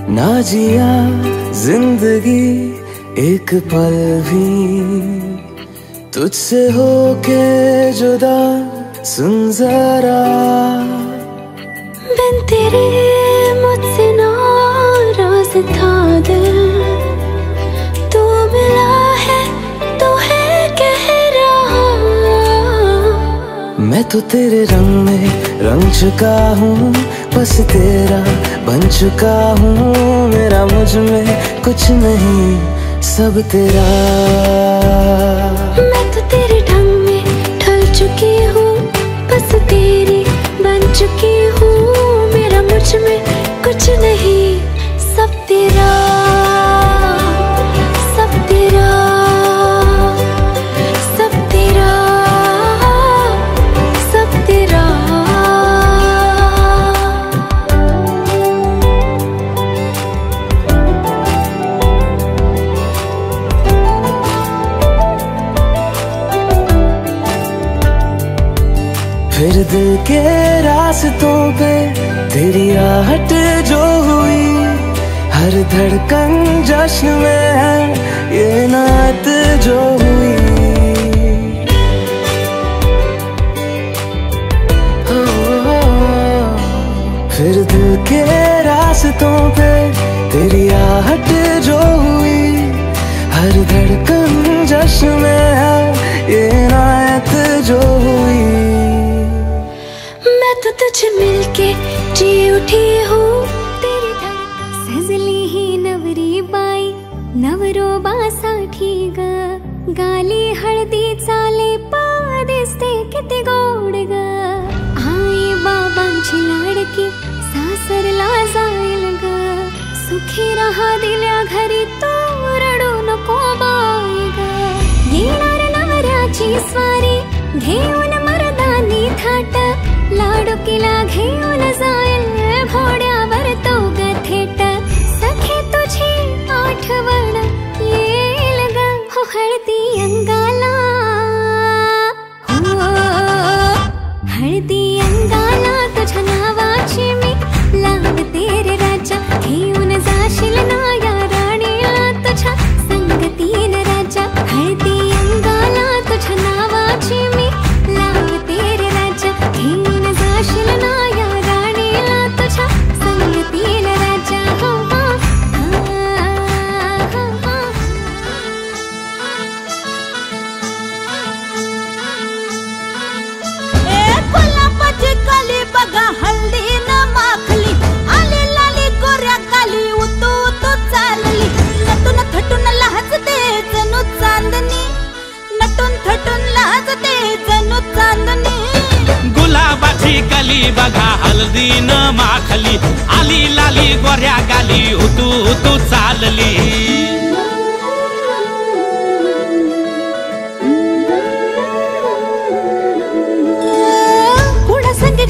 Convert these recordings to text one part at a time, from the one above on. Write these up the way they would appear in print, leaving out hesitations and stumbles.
ना जिया जिंदगी एक पल भी तुझसे होके जुदा, सुन जरा बिन तेरे मुझसे नाराज था दिल, तू मिला है तो है कह रहा। मैं तो तेरे रंग में रंग चुका हूँ, बस तेरा बन चुका हूँ। मेरा मुझ में कुछ नहीं, सब तेरा। मैं तो तेरे ढंग में ढल चुकी हूँ, बस तेरी बन चुकी हूँ। मेरा मुझ में कुछ नहीं, सब तेरा, सब तेरा, सब तेरा, सब तेरा। फिर दिल के रास्तों पे तेरी आहट जो हुई, हर धड़कन जश्न में है ये नात जो हुई। फिर दिल के रास्तों पे तेरी आहट जो हुई, हर धड़कन जश्न में है ये नात जो हुई। मैं तो तुझे मिलके जी उठी हूँ, तेरी धड़कन सजली ही नवरी बाई, नवरो बासाठी ग गाली हळदी चाले पादिसते किती गोड ग। आई बाबांची लाडकी सासरला जाईल ग, सुखी राहा दिल्या घरी तू रडू नको बाई ग। येणार नवऱ्याची स्वारी घेऊन मर्दानी थाट, लाडुकीला घेऊन जाईल घोड्यावर तो ग थेट। सखे तुझी आठवण येईल ग हो हळदी अंगाला, हो हळदी अंगाला तुझ्या नावाची मी लावते रे राजा। घेऊन जाशील ना या राणीला तुझ्या संगतीन राजा। हळदी अंगाला तुझ्या नावाची मी लावते रे राजा। घेऊन जाशील ना या राणीला तुझ्या संगतीन राजा। हो गुलाबाची कली बघा हल्दी न माखली, आली लाली गोऱ्या गाली उतू उतू चालली। नटून थटून लाजते जणू चांदणी, नटून थटून लाजते जणू चांदणी। गुलाबाची कली बघा हल्दी न माखली, आली लाली गोऱ्या गाली उतू उतू चालली।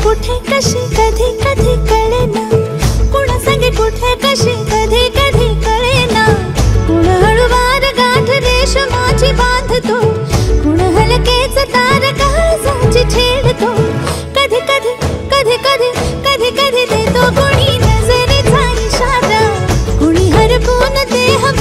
कुठे कशी कधी कधी कळेना, कुणा संगे कुठे कशी कधी कधी कळेना। कुण हळूवार गाठ रेशमाची बांधतो, कुण हलकेच तार काळजाची छेडतो। कधी कधी कधी कधी कधी कधी देतो कुणी नजरेचा इशारा, कुणी हरपून देह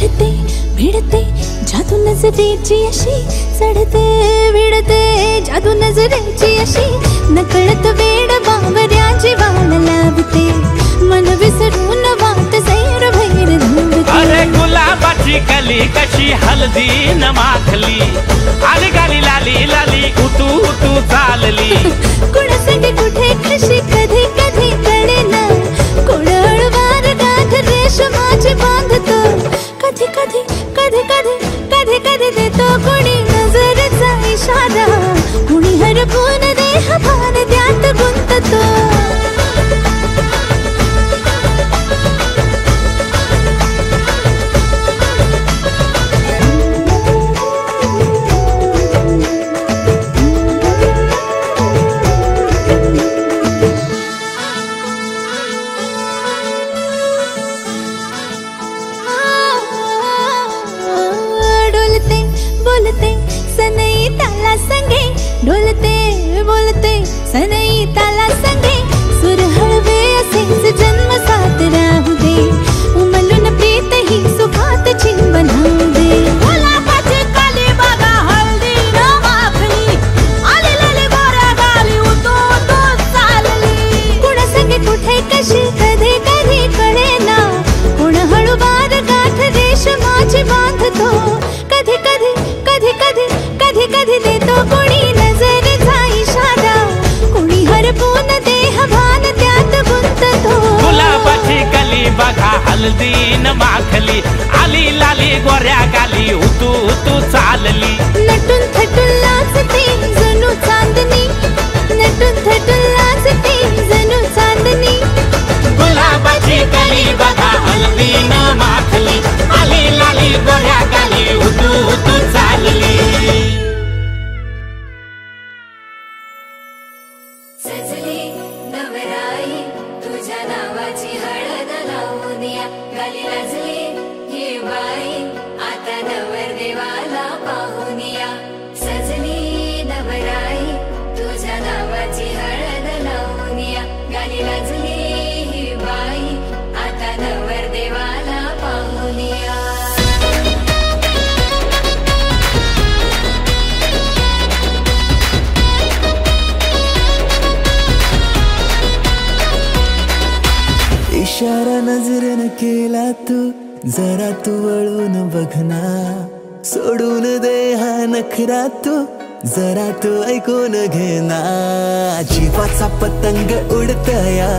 चढते भिडते जादू नजरेची अशी चढते भिडते जादू नजरेची अशी नकळत वेड बावऱ्या जीवाला लाभते मन विसरून वाट सैर भैर धुंदते अरे गुलाबाची कली कशी हळदी न माखली आली गाली लाली लाली उतू उतू चालली कुणासाठी कुठे कशी कधी कधी कळेना कोण हळवार गाठ रेशमाची बांधतो कधी कधी कधी कधी कधी कधी देतो कोणी नजरेचा इशारा कुणी हरपून देह भान त्यात गुंततो सनई ताला संगे डोलते बोलते सनई ताला संगे सुर हळवे असेच जन्म साथ राहू दे उमलून प्रीत ही सुखात चिंबन होऊ दे गुलाबाची कली बघा हळदी न माखली आली लाली गोऱ्या गाली उतू उतू चालली कुणा संगे कुठे कशी कधी कधी कळेना कोण हळूवार गाठ रेशमाची बांधतो कधी कधी कधी कधी कधी कधी देतो कोणी नजरेचा इशारा कोणी हरपून देह भान त्यात गुंततो गुलाबाची कली बघा हळदी न माखली आली लाली गोऱ्या गाली उतू उतू चालली नटून थटून लाजते जणू चांदणी नटून थटून लाजते जणू चांदणी गुलाबाची कली बघा हळदी न माखली आली लाली गोऱ्या गाली उतू उतू चालली सजली नवराई तुझ्या नावाची हळद लावून या गाली लाजली ही बाई आता नवरदेवाला पाहून या सजली नवराई तुझ्या नावाची हळद लावून या गाली लाजली ही बाई आता नवरदेवाला पाहून या इशारा नजरेनं केला तू जरा तू वळून बघना सोडून दे हा नखरा तू जरा तू ऐकून घेना जीवाचा पतंग उडतया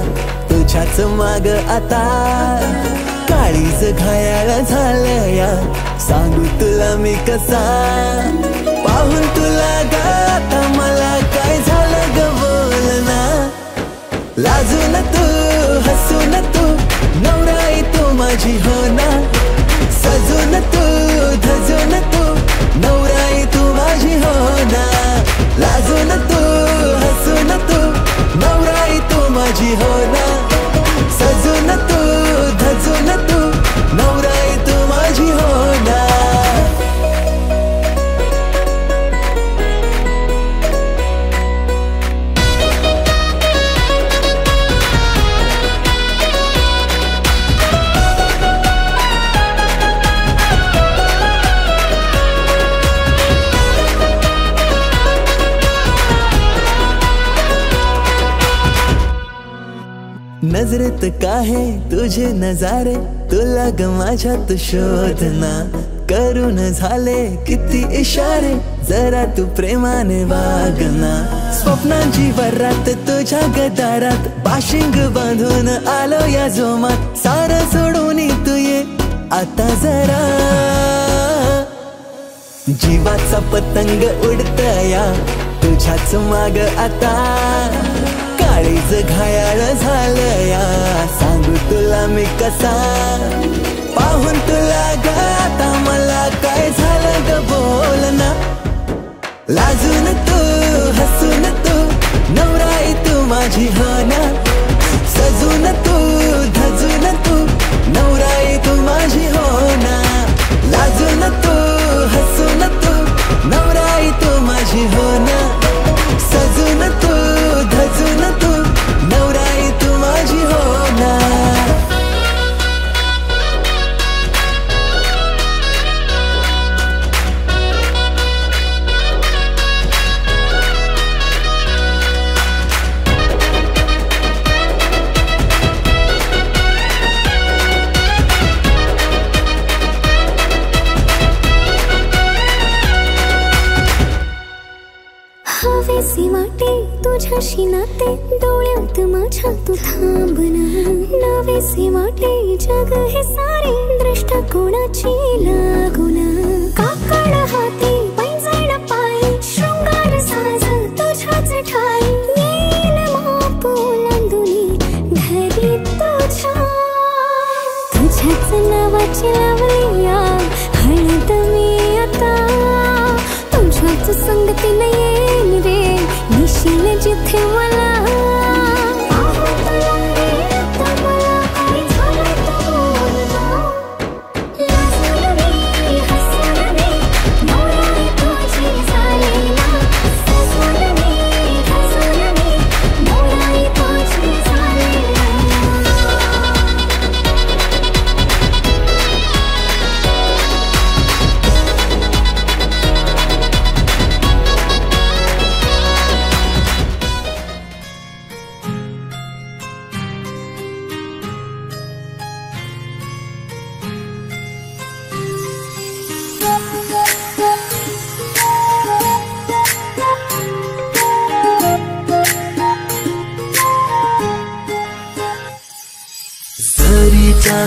तुझ्याच माग आता काळीज घायाळ झालया सांगू तुला मी कसा पाहून तुला गाता मला काय झालं ग बोलना लाजून तू हसून तू नवराई तू माझी हो ना सजून तू धजून तू नवराई तू माझी हो ना लाजून तू हसून तू नवराई तू माझी हो ना सजून तू धजून तू नवराई तू माझी हो ना नजरेत काहे तुझे नजारे तुला ग माझ्यात शोधना करून झाले किती इशारे जरा तू प्रेमाने वागना स्वप्नांची वरात तुझ्या गदारात पाशिंग बांधून आलो या जोमात सारं सोडून तू ये आता जरा जीवाचा पतंग उडतया तुझ्याच माग आता काळीज घायाळ झालया सांगू तुला मी कसा पाहून तुला गाता मला काय झालं ग बोलना लाजून तू हसून तू नवराई तू माझी हो ना सजून तू धजून तू नवराई तू माझी हो ना लाजून तू हसून तू नवराई तू माझी हो ना सजून तू धजून तू नवराई तू माझी हो ना तुझ्याशी नाते डोळ्यात माझ्या तू थांबना नवेसे वाटे जग हे सारे दृष्टिकोनाची लागुना काकड हाती पैंजण पायी शृंगार साज तुझ्याच ठाई येईल माप ओलांडुनी घरी तुझ्याच नावाची लावली हळद मी आता तुझ्याच संगतीने येईन रे निशील जिथे मला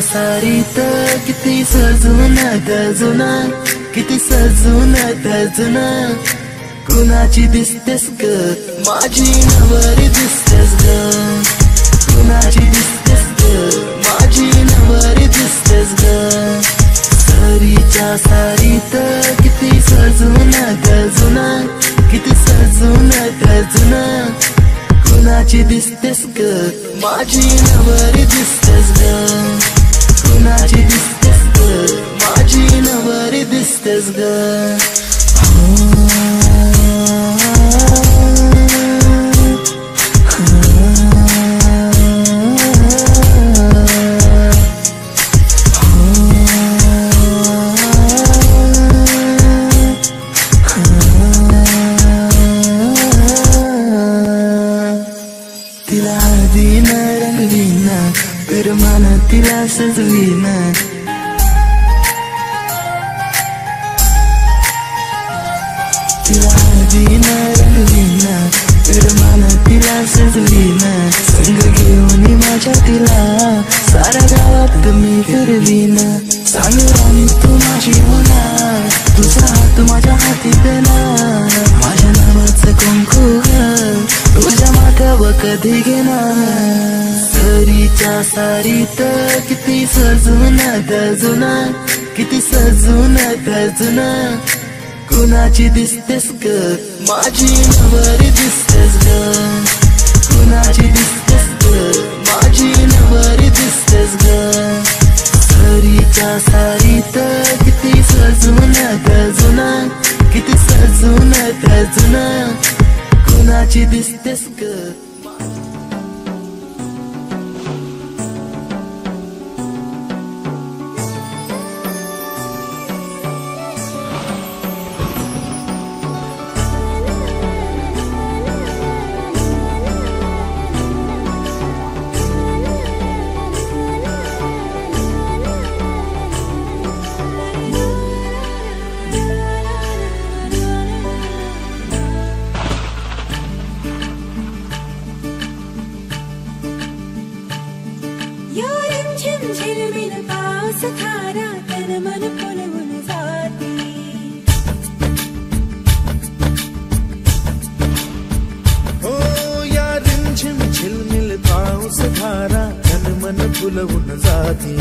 सारीत किती सजून गजुना किती सजून गजुना कुणाची दिसतेस ग माझी नवरी दिसतेस ग कुणाची दिसतेस ग माझी नवरी दिसतेस ग सरीच्या सारीत किती सजून गजुना किती सजून गजुना कुणाची दिसतेस ग माझी नवरी दिसतेस ग कुणाची दिसतेस ग माझी नवरी दिसतेस ग तिला दिन रंगवीन करमान तिला सजवीन तिला दिन रंगवीन करमान तिला सजवीन संग घेऊन माझ्या तिला साऱ्या गावात मी फिरवीन सांग राणी तू माझी होणार तुझा हात माझ्या हाती देणार माझ्या नावाचं कुंकू तुझ्या माथ्यावर कधी घेणार सरीच्या सारीत किती सजून गजुना किती सजून गजुना कुणाची दिसतेस ग माझी नवरी दिसतेस ग कुणाची दिसतेस ग माझी नवरी दिसतेस ग सरीच्या सारीत किती सजून गजुना किती सजून गजुना कुणाची दिसतेस ग फुलवून जाती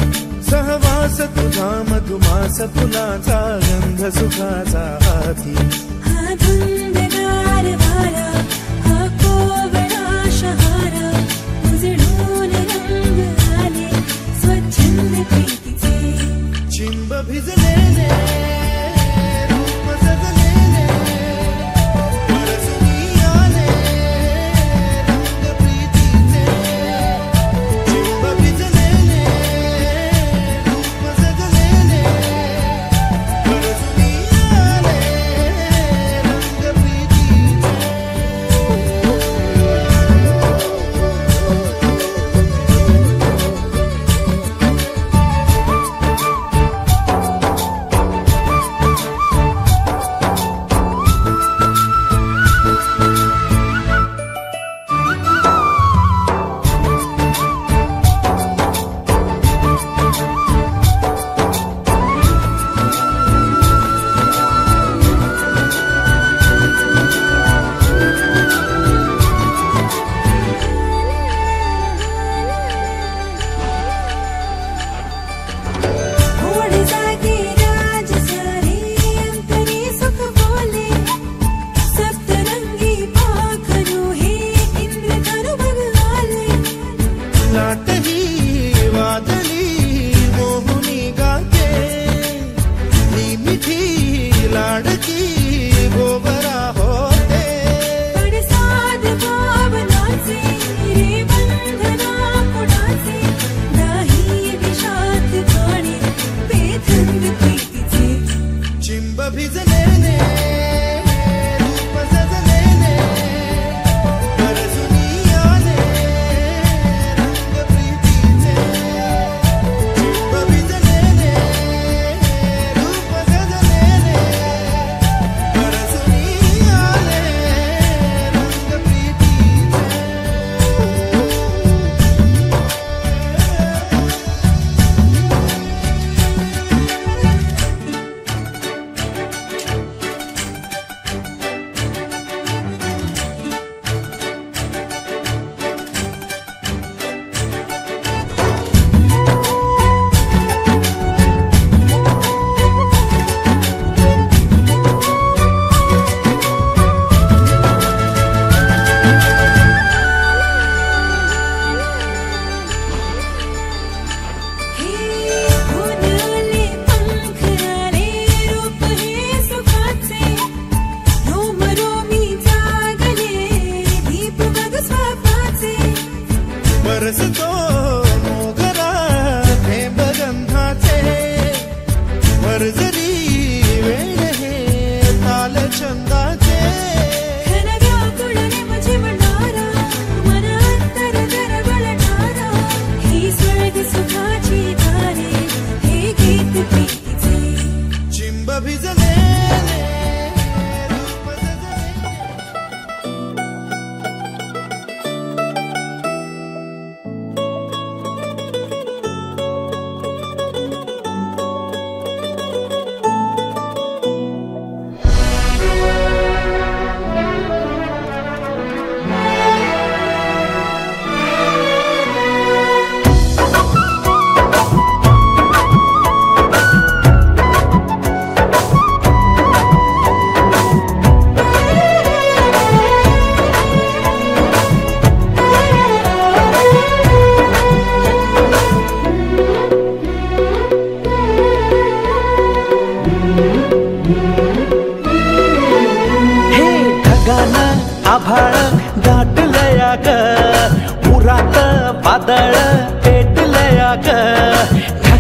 सहवास तुझा मधुमास फुलाचा गंध सुखाचा हाती हा धुंदगार वारा हा कोवळा शहारा उजळून रंग आले स्वच्छंद प्रीतीचे चिंब भिजलेले रूप सजलेले परसुनी आले रंग प्रीतीचे चिंब भिजलेले रूप सजलेले परसुनी आले रंग प्रीतीचे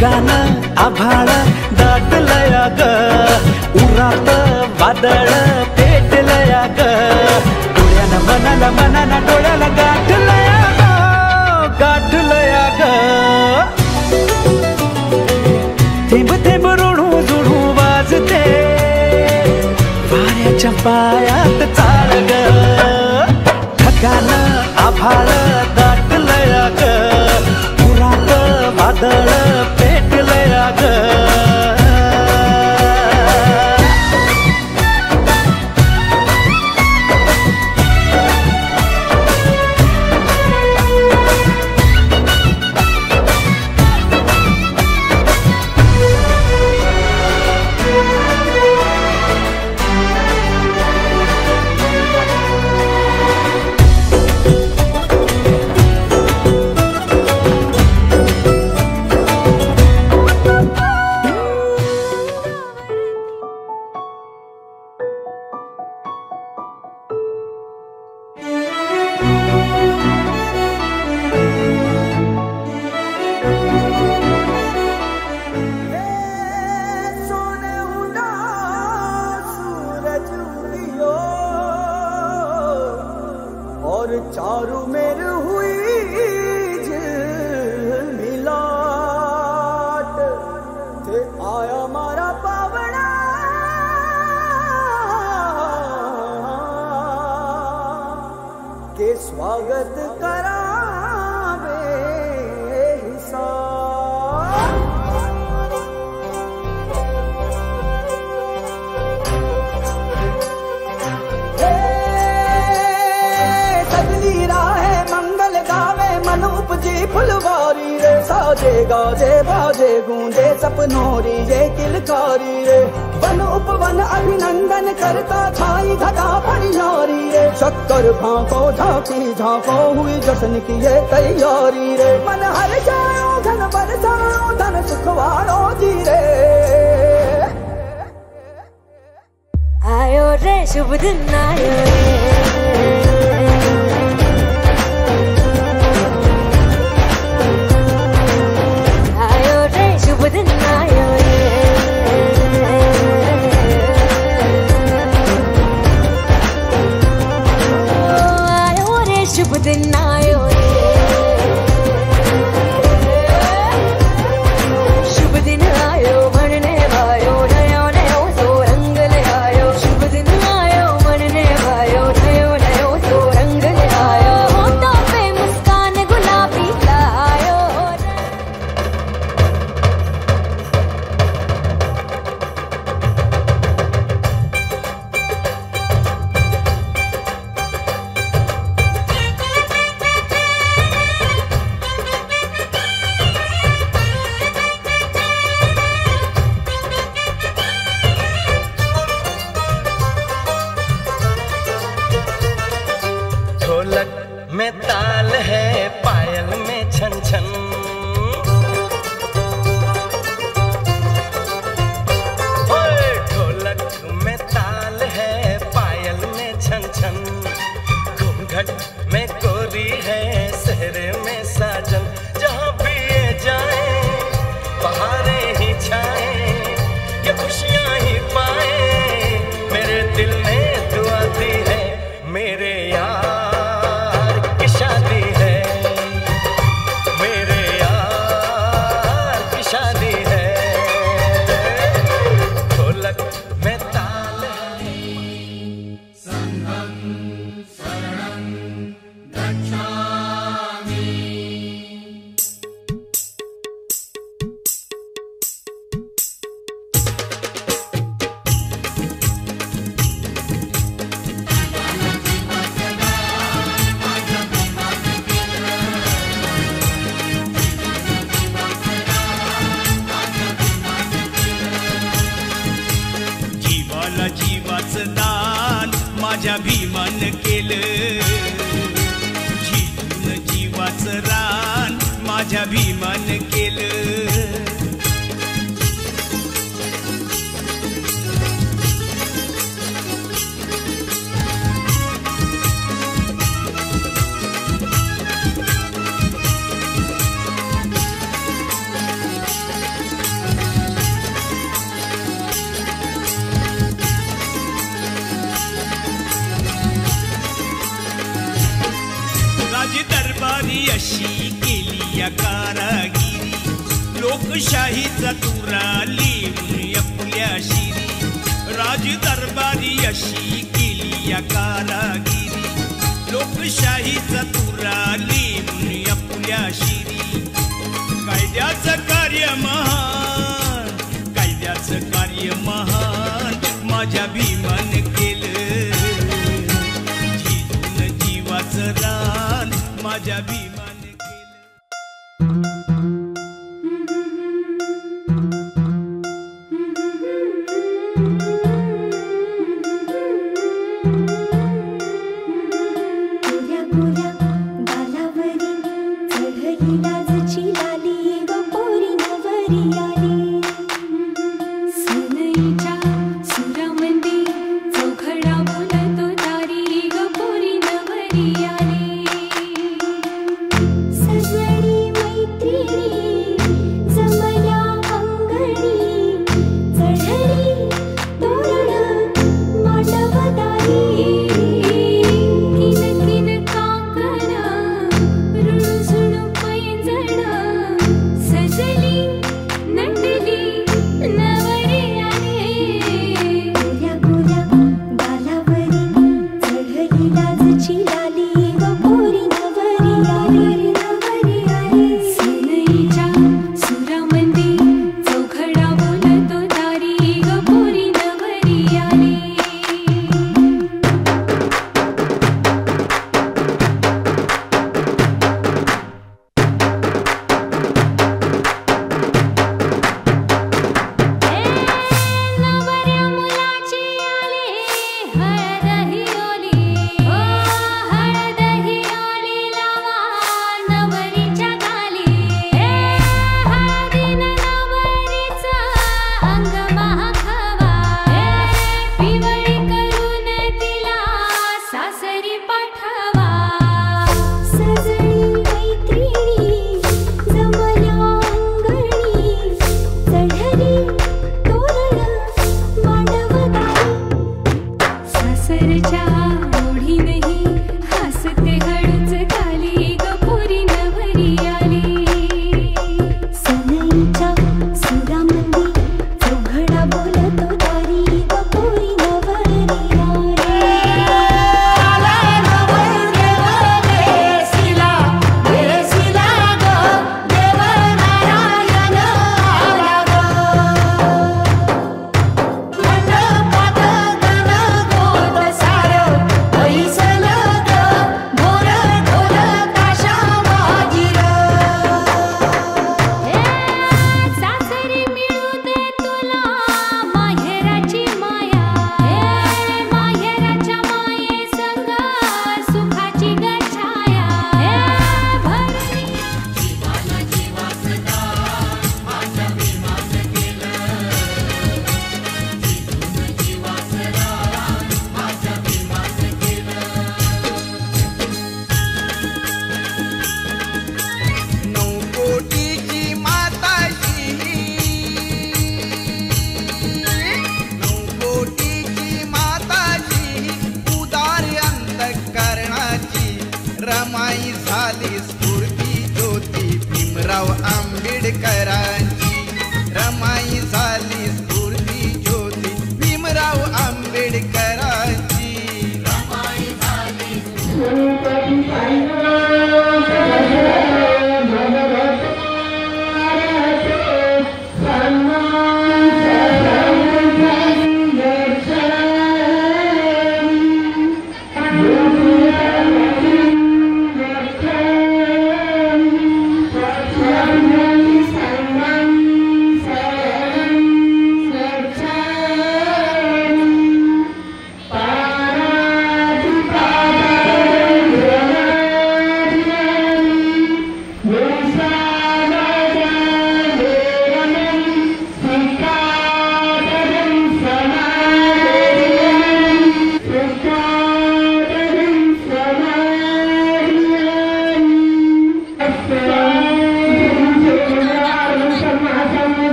ढगान आभाळ दाटलया ग उरात वादळ पेटलया ग डोळ्याला मनाला डोळ्याला गाठलया ग थेंब थेंब रोडू जुडू वाजते वाऱ्याच्या पायात चाळ ग ढगान आभाळ दाटलया ग उरात वादळ पेटलया ग चारू मेर हुई मिलाट थे आया मारा पावना के स्वागत करा उपजी फुलवारी रे साजे गाजे बाजे गूंजे सपनोरी ये किलकारी रे वन उपवन अभिनंदन करता छाई घटा परियारी रे शक्कर भांको झांकी झांको हुई जश्न की ये तैयारी रे मन हर जाओ धन बरसाओ धन सुखवारो जी रे आयो रे शुभ दिन आयो रे शुभ दिन आयो रे शुभ दिन आयो शुभ दिन आयो मनने भायो नयो नयो सो रंग ले आयो शुभ दिन आयो मनने भायो नयो नयो सो रंग ले आयो होठों पे मुस्कान गुलाबी लायो ढोलक में ताल है पायल में छन छन ढोलक में ताल है पायल में छन छन घूंघट में कोरी है सहरे में साजन जहाँ भी ये जाए बहारें ही छाए ये खुशियाँ ही पाए मेरे दिल ने दुआ दी है मेरे यार की शादी है मेरे यार की शादी है ढोलक में ताल है संगम शरणं गच्छामि जीवाचं दान माझ्या भीमान केलं जीवन जीवाचं रान माझ्या भीमान केलं या कारागिरी, लोकशाहीचा तुरा लिहून या फुल्या शिरी, राज दरबारी अशी केली या कारागिरी, लोकशाहीचा तुरा लिहून या फुल्या शिरी. कायद्याचं कार्य महान, कायद्याचं कार्य महान, माझ्या भीमान केलं, जिजून जीवाचं रान माझ्या भीमान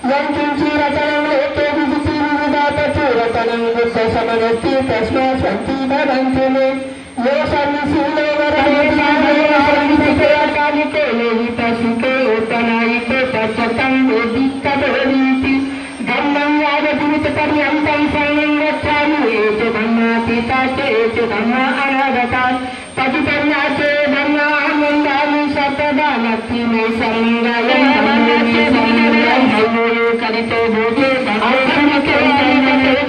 Yang तनं बुद्ध समनस्ति तस्मै सन्ति भवन्तु ये सर्वसीलोवर कालिते विपसिते उत्तनायिते तच्चतं वेदितभवन्ति धम्मं यावदूतपर्यन्तं शरणं गच्छामि एष धम्मातीता चेत् धम्मा अनवरतात् पतितन्नाचे धम्माहं वन्दामि सर्वदा नक्ति मे शरणं धम्मो करितो भोगे धम्मके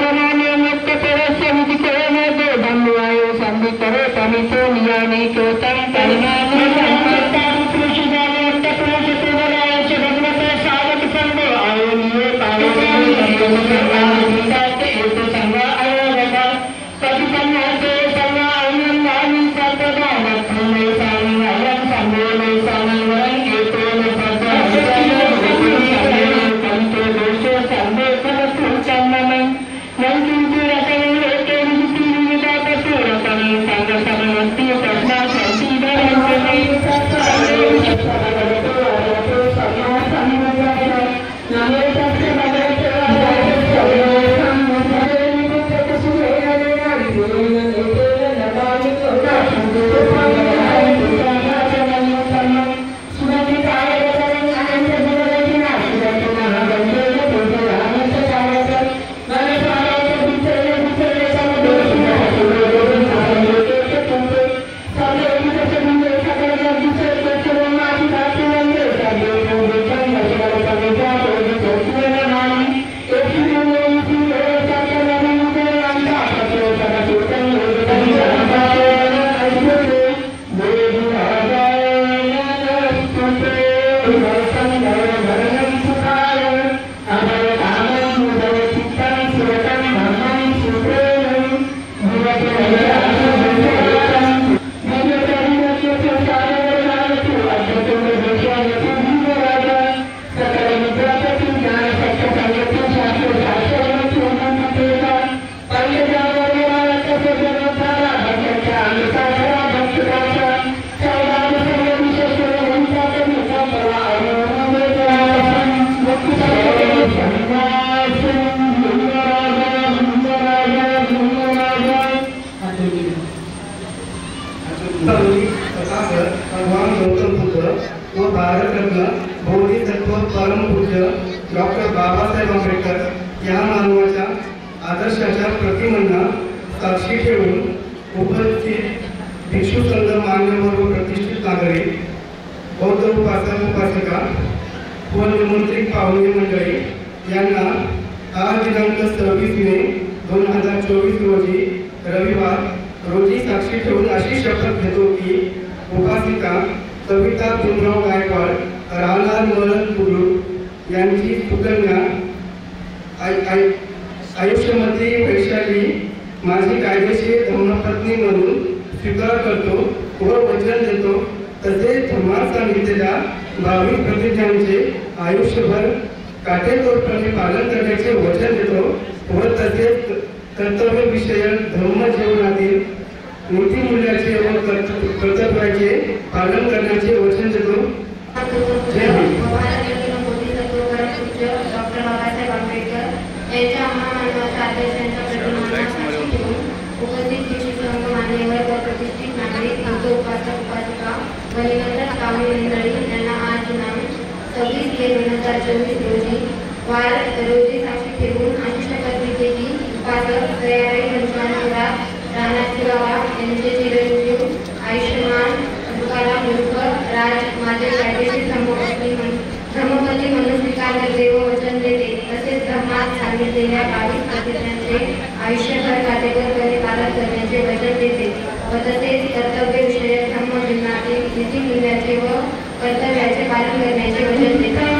गुणाने मुक्तपरस्य विधिकरणे धम्मायो संविकरो तमितो नियाने कृतं परिणामे धम्मतां पुरुषाय पुरुषपुराय च भगवते सावक संगो आयोनियो पावनो धम्मताते एतो संगा अयोगता पतितन्नाचे संगा आनन्दानि सर्वदा नक्ति मे शरणं संगो मे शरणं एतो न डॉक्टर बाबासाहेब आंबेडकर या मानवाच्या आदर्शाच्या प्रतिमांना साक्षी ठेवून उपस्थित भिक्षू संघ मान्यवर व प्रतिष्ठित नागरिक बौद्ध उपासक उपासिका व निमंत्रित पाहुणे मंडळी यांना आज दिनांक 26 मे 2024 रोजी रविवार रोजी साक्षी ठेवून अशी शपथ घेतो की उपासिका सविता भीमराव गायकवाड राहणार मरण बुद्रुक यांची सुकन्या आयुष्यामध्ये वैशाली माझी कायदेशीर धर्मपत्नी म्हणून स्वीकार करतो व वचन देतो तसेच धर्मात सांगितलेल्या 22 प्रतिज्ञांचे आयुष्यभर काटेकोरपणे पालन करण्याचे वचन देतो व तसेच कर्तव्य विषयक धर्म जीवनातील नीतिमूल्याचे व कर्तव्याचे पालन करण्याचे वचन देतो. जय हिंद. डॉक्टर बाबासाहेब आंबेडकर यांच्या महामानवाच्या आदर्शांच्या प्रतिमांना ठेवून उपस्थित भिक्षू संघ मान्यवर व प्रतिष्ठित नागरिक बौद्ध उपासक उपासिका व निमंत्रित पाहुणे मंडळी यांना आज दिनांक 26 मे 2024 रोजी साक्षी ठेवून अशी शपथ घेते की उपासक दयाबाई पंचवानपुरा राणाची बाबा यांचे चिरंजीव आयुष्यमान तुकाराम मुरकर राज माझे कायदेशीर धर्मपत्नी म्हणून स्वीकार करते व वचन देते तसेच धर्मात सांगितलेल्या 22 प्रतिज्ञांचे आयुष्यभर काटेकोरपणे पालन करण्याचे वचन देते व तसेच कर्तव्य विषयक धर्म जीवनातील नीतिमूल्याचे व कर्तव्याचे पालन करण्याचे वचन देते.